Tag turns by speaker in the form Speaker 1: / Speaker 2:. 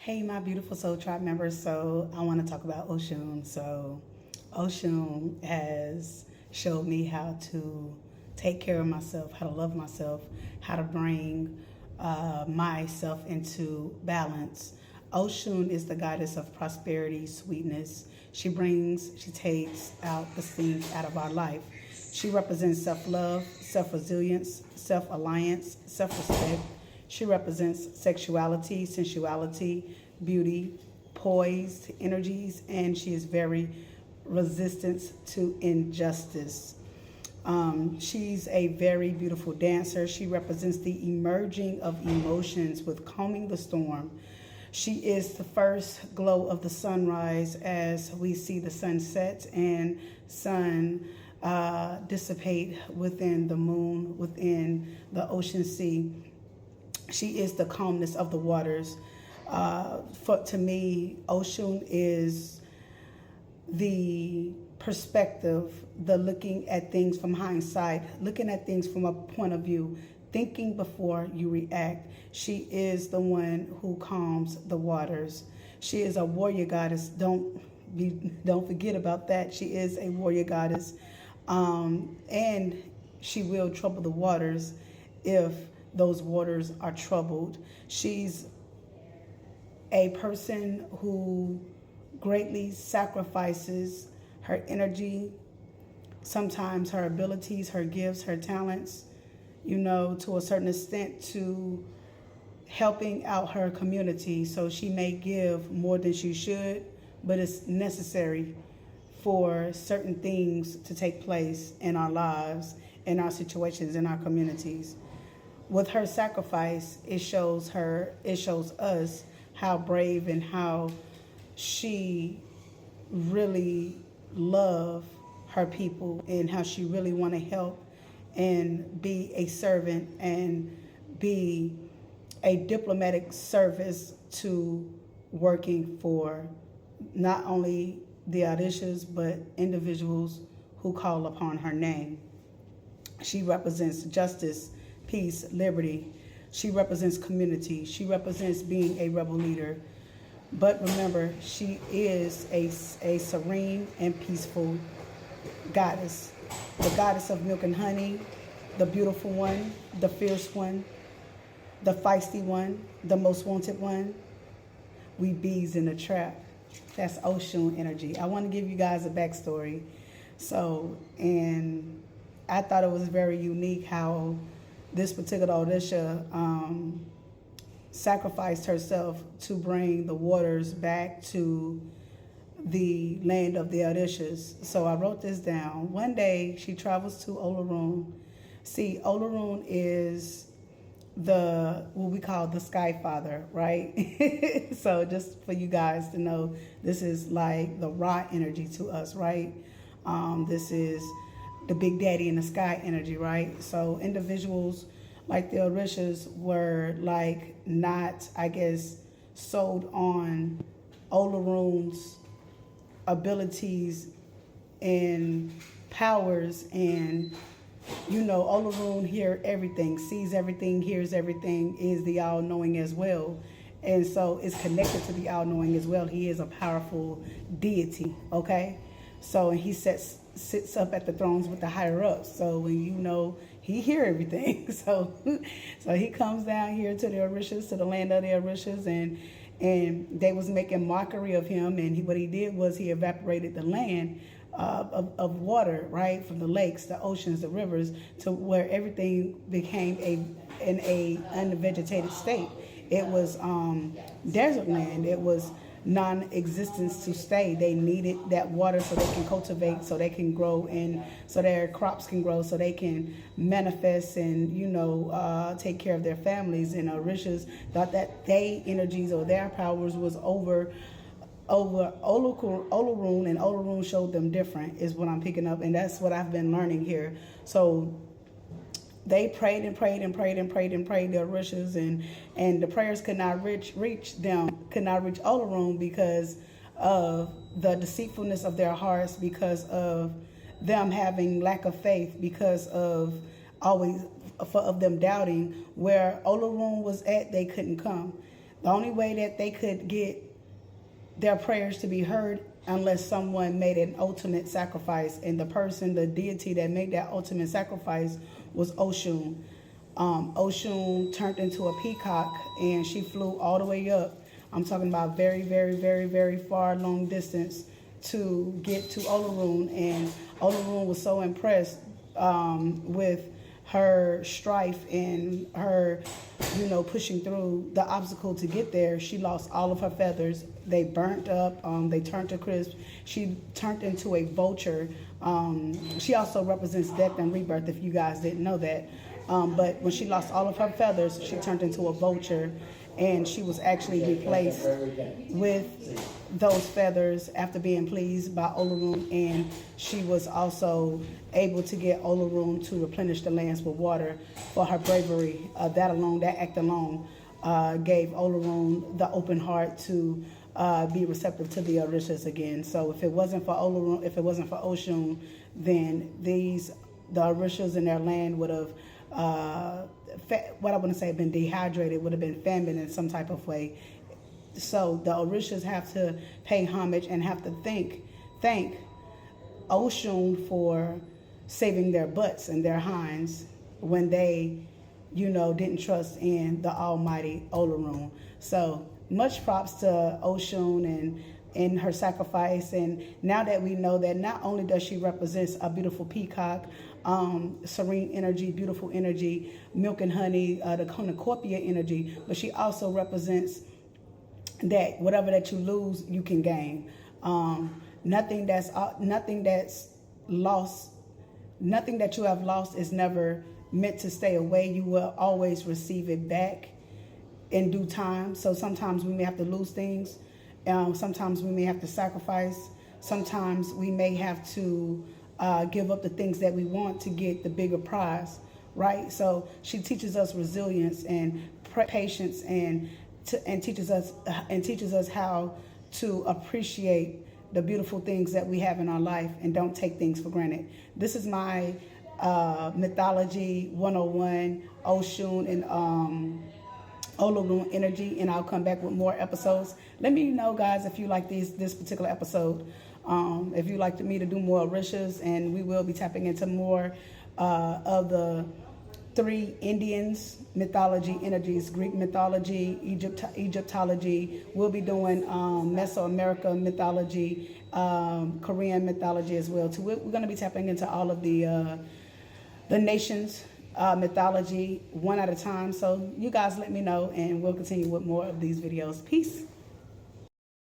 Speaker 1: Hey, my beautiful Soul Tribe members. So, I want to talk about Oshun. So, Oshun has showed me how to take care of myself, how to love myself, how to bring myself into balance. Oshun is the goddess of prosperity, sweetness. She takes out the stings out of our life. She represents self love, self resilience, self alliance, self respect. She represents sexuality, sensuality, beauty, poised energies, and she is very resistant to injustice. She's a very beautiful dancer. She represents the emerging of emotions with calming the storm. She is the first glow of the sunrise as we see the sunset and sun dissipate within the moon, within the ocean sea. She is the calmness of the waters. To me, Oshun is the perspective, the looking at things from hindsight, looking at things from a point of view, thinking before you react. She is the one who calms the waters. She is a warrior goddess. Don't forget about that. She is a warrior goddess, and she will trouble the waters if those waters are troubled. She's a person who greatly sacrifices her energy, sometimes her abilities, her gifts, her talents, to a certain extent to helping out her community. So she may give more than she should, but it's necessary for certain things to take place in our lives, in our situations, in our communities. With her sacrifice, it shows us how brave and how she really love her people and how she really want to help and be a servant and be a diplomatic service to working for not only the Odishas but individuals who call upon her name. She represents justice, peace, liberty. She represents community. She represents being a rebel leader. But remember, she is a serene and peaceful goddess. The goddess of milk and honey, the beautiful one, the fierce one, the feisty one, the most wanted one. We bees in a trap. That's Oshun energy. I want to give you guys a backstory. And I thought it was very unique how this particular Odisha sacrificed herself to bring the waters back to the land of the Odishas. So I wrote this down. One day she travels to Olarun. See, Olarun is what we call the Sky Father, right? So just for you guys to know, this is like the Ra energy to us, right? This is the Big Daddy in the sky energy, right? So individuals like the Orishas were like not, I guess, sold on Olarun's abilities and powers, and Olarun hears everything, sees everything, hears everything, is the all-knowing as well. And so it's connected to the all-knowing as well. He is a powerful deity, okay? So he sits up at the thrones with the higher ups. So when he hear everything. So he comes down here to the Orishas, to the land of the Orishas, and they was making mockery of him. And what he did was he evaporated the land of water, right, from the lakes, the oceans, the rivers, to where everything became in a unvegetated state. It was desert land. It was non-existence to stay. They needed that water so they can cultivate, so they can grow, and so their crops can grow, so they can manifest and take care of their families. And Orishas thought that their energies or their powers was over Olarun, and Olarun showed them different, is what I'm picking up, and that's what I've been learning here. So they prayed and prayed and prayed and prayed and prayed, the Orishas, and the prayers could not reach Olarun because of the deceitfulness of their hearts, because of them having lack of faith, because of them doubting. Where Olarun was at, they couldn't come. The only way that they could get their prayers to be heard unless someone made an ultimate sacrifice, and the person, the deity that made that ultimate sacrifice was Oshun. Oshun turned into a peacock and she flew all the way up. I'm talking about very, very, very, very far, long distance to get to Olorun, and Olorun was so impressed with her strife and her, pushing through the obstacle to get there. She lost all of her feathers. They burnt up. They turned to crisp. She turned into a vulture. She also represents death and rebirth, if you guys didn't know that. But when she lost all of her feathers, she turned into a vulture, and she was actually replaced with those feathers after being pleased by Olorun, and she was also able to get Olorun to replenish the lands with water for her bravery. That act alone, gave Olorun the open heart to be receptive to the Orishas again. So if it wasn't for Olorun, if it wasn't for Oshun, then the Orishas in their land would have what I want to say, been dehydrated, would have been famine in some type of way. So the Orishas have to pay homage and have to thank Oshun for saving their butts and their hinds when they, didn't trust in the almighty Olorun. So much props to Oshun and in her sacrifice. And now that we know that not only does she represent a beautiful peacock, serene energy, beautiful energy, milk and honey, the cornucopia energy, but she also represents that whatever that you lose, you can gain. Nothing that's lost, nothing that you have lost is never meant to stay away. You will always receive it back in due time. So sometimes we may have to lose things. Sometimes we may have to sacrifice. Sometimes we may have to give up the things that we want to get the bigger prize, right? So she teaches us resilience and patience, and teaches us how to appreciate the beautiful things that we have in our life and don't take things for granted. This is my Mythology 101, Oshun and Olorun energy, and I'll come back with more episodes. Let me know, guys, if you like this particular episode. If you'd like me to do more Orishas, and we will be tapping into more of the 3 Indians mythology energies: Greek mythology, Egyptology. We'll be doing Mesoamerica mythology, Korean mythology as well too. We're going to be tapping into all of the nations mythology one at a time. So you guys let me know, and we'll continue with more of these videos. Peace.